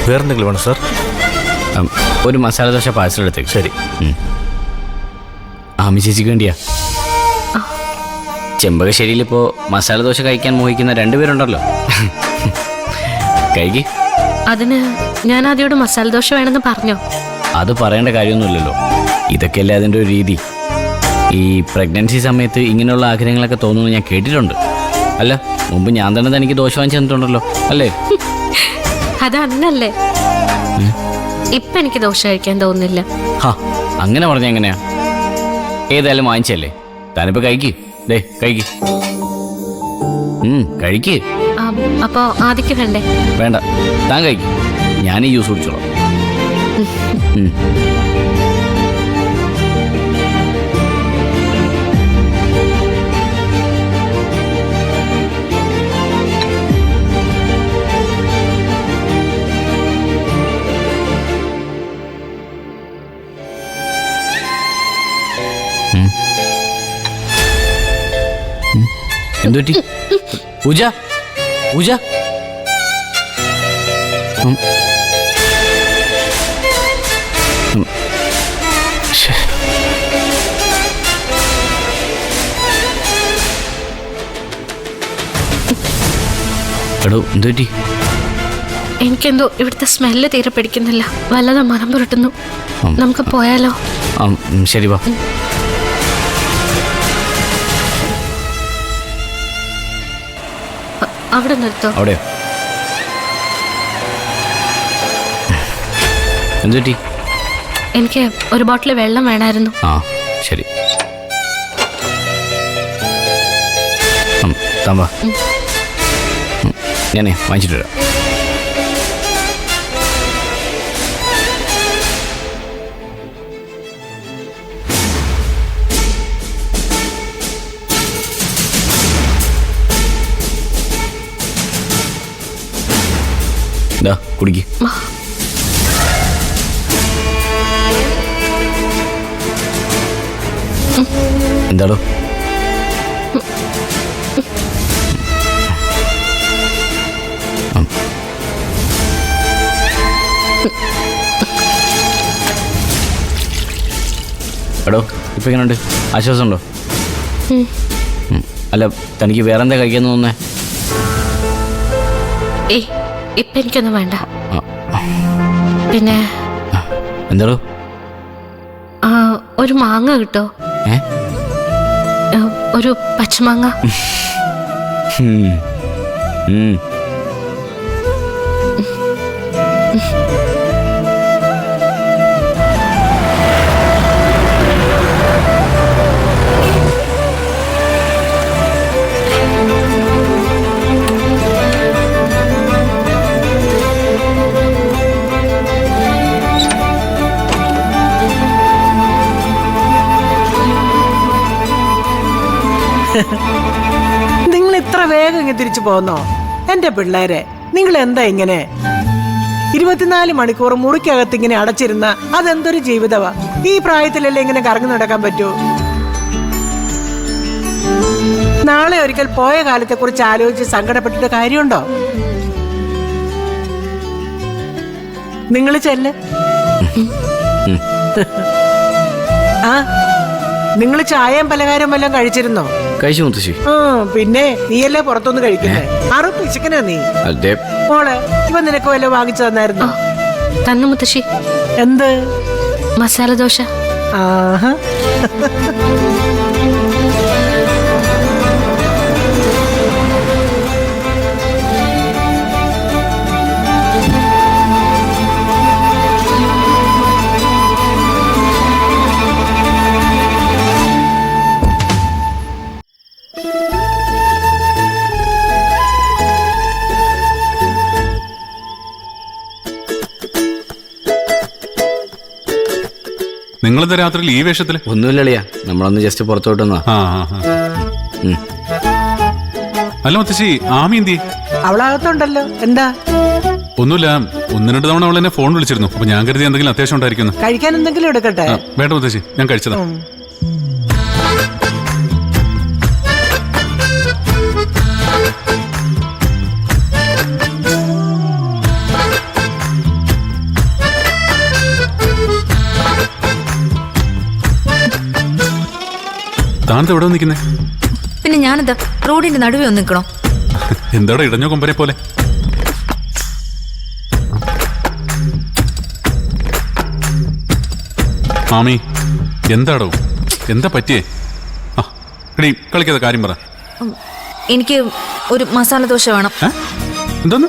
വേറെന്തെങ്കിലും വേണം സാർ? ഒരു മസാല ദോശ പാഴ്സൽ എടുത്തേക്ക്. ശരി. ആമി ചേച്ചിക്ക് വേണ്ടിയാ. ചെമ്പകശ്ശേരിയിലിപ്പോൾ മസാല ദോശ കഴിക്കാൻ മോഹിക്കുന്ന രണ്ടുപേരുണ്ടല്ലോ. കഴിക്ക്. അതിന് ഞാൻ ആദ്യോട് മസാല ദോശ വേണമെന്ന് പറഞ്ഞോ? അത് പറയേണ്ട കാര്യമൊന്നുമില്ലല്ലോ. ഇതൊക്കെയല്ലേ അതിൻ്റെ ഒരു രീതി. ഈ പ്രഗ്നൻസി സമയത്ത് ഇങ്ങനെയുള്ള ആഗ്രഹങ്ങളൊക്കെ തോന്നുന്നു ഞാൻ കേട്ടിട്ടുണ്ട്. അല്ല, മുമ്പ് ഞാൻ തന്നെ തനിക്ക് ദോശ വാങ്ങിച്ചു തന്നിട്ടുണ്ടല്ലോ അല്ലേ? അതന്നല്ലേ. ഇപ്പൊ എനിക്ക് ദോശ കഴിക്കാൻ തോന്നുന്നില്ല. ഹാ, അങ്ങനെ പറഞ്ഞ എങ്ങനെയാ? ഏതായാലും വാങ്ങിച്ചല്ലേ, താനിപ്പോ കഴിക്ക്. ദേ കഴിക്ക്. കഴിക്ക്. അപ്പോ ആദ്യക്ക് വേണ്ടേ? വേണ്ട, താൻ കഴിക്ക്. ഞാൻ ഈ ജ്യൂസ് കുടിച്ചോളാം. എന്തുപറ്റി? പൂജ, പൂജ. എടോ, എന്തുപറ്റി? എനിക്കെന്തോ ഇവിടുത്തെ സ്മെല്ല് തീരെ പിടിക്കുന്നില്ല. വല്ലതും മനം പുരട്ടുന്നു. നമുക്ക് പോയാലോ? ശരി, വാ. അവിടെ നിർത്തോ? അവിടെയോ? എന്തുപറ്റി? എനിക്ക് ഒരു ബോട്ടിൽ വെള്ളം വേണമായിരുന്നു. ആ, ശരി. താൻ വാ, ഞാനേ വാങ്ങിച്ചിട്ട് വരാം. കുടിക്ക്. എന്താടോ? എടോ, ഇപ്പൊ എങ്ങനെയുണ്ട്? ആശ്വാസമുണ്ടോ? അല്ല, തനിക്ക് വേറെന്താ കഴിക്കാന്ന് തോന്നേ? ഇപ്പൊ എനിക്കൊന്നും വേണ്ട. പിന്നെ എന്താടോ? ഒരു മാങ്ങ കിട്ടോ? ഒരു പച്ചമാങ്ങ. നിങ്ങൾ ഇത്ര വേഗം ഇങ്ങനെ തിരിച്ചു പോന്നോ? എന്റെ പിള്ളേരെ, നിങ്ങൾ എന്താ ഇങ്ങനെ 24 മണിക്കൂർ മുറിക്കകത്ത് ഇങ്ങനെ അടച്ചിരുന്ന അതെന്തൊരു ജീവിതമാ? ഈ പ്രായത്തിലല്ലേ ഇങ്ങനെ കറങ്ങി നടക്കാൻ പറ്റൂ? നാളെ ഒരിക്കൽ പോയ കാലത്തെ കുറിച്ച് ആലോചിച്ച് സങ്കടപ്പെട്ടിട്ട് കാര്യമുണ്ടോ? നിങ്ങൾ ചെല്ല്. ആ, നിങ്ങൾ ചായയും പലഹാരം വല്ലതും കഴിച്ചിരുന്നോ? കഴിച്ചു മുത്തശ്ശി. പിന്നെ നീയല്ലേ പുറത്തൊന്ന് കഴിക്കുന്നേ? പിശുക്കനാ നീ. മോളെ, ഇവ നിനക്ക് വല്ല വാങ്ങിച്ചു തന്നായിരുന്നോ? തന്നു മുത്തശ്ശി. എന്ത്? മസാല ദോശ. ആഹാ. നിങ്ങളെന്താ രാത്രിയിൽ ഈ വേഷത്തില്? ഒന്നുമില്ലളിയാ, നമ്മളൊന്ന് ജസ്റ്റ് പുറത്തോട്ട് വന്നാ. അല്ല മുത്തശ്ശി, ആമി എന്തി? അവളകത്തുണ്ടല്ലോ. എന്താ? ഒന്നുമില്ല, 1-2 തവണ അവൾ എന്നെ ഫോൺ വിളിച്ചിരുന്നു. അപ്പൊ ഞാൻ കരുതി എന്തെങ്കിലും അത്യാവശ്യം ഉണ്ടായിരിക്കുന്നു. കഴിക്കാൻ എന്തെങ്കിലും എടുക്കട്ടെ? വേണ്ട മുത്തശ്ശി, ഞാൻ കഴിച്ചതാ. താനെന്താ ഇവിടെ നിൽക്കുന്നേ? പിന്നെ ഞാനെന്താ റോഡിന്റെ നടുവേ ഒന്ന് നിൽക്കണോ? എന്താടാ ഇടഞ്ഞോ കൊമ്പനെ പോലെ? മാമി എന്താടോ, എന്താ പറ്റിയേ? ആ എടീ കളിക്കാതെ കാര്യം പറ. എനിക്ക് ഒരു മസാല ദോശ വേണം. എന്തോന്ന്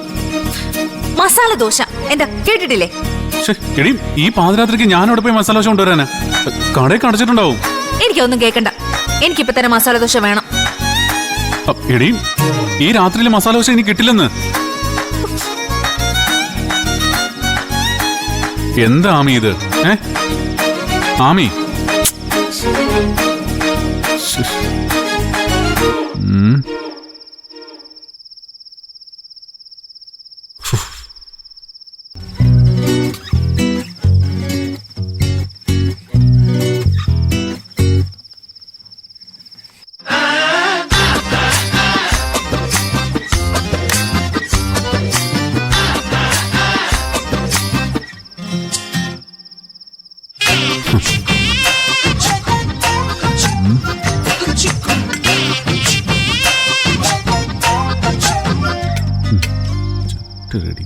മസാല ദോശ? എന്താ കേട്ടിട്ടില്ലേ? എടീ ഈ പാതിരാത്രിക്ക് ഞാനവിടെ പോയി മസാല ദോശ കൊണ്ടുവരാനാ? കടയിൽ കടച്ചിട്ടുണ്ടാവും. എനിക്കൊന്നും കേൾക്കണ്ട, എനിക്കിപ്പോ തന്നെ മസാല ദോശ വേണം. എടീ ഈ രാത്രിയിൽ മസാല ദോശ ഇനി കിട്ടില്ലെന്ന്. എന്താ ആമി ഇത്? ആമി ready.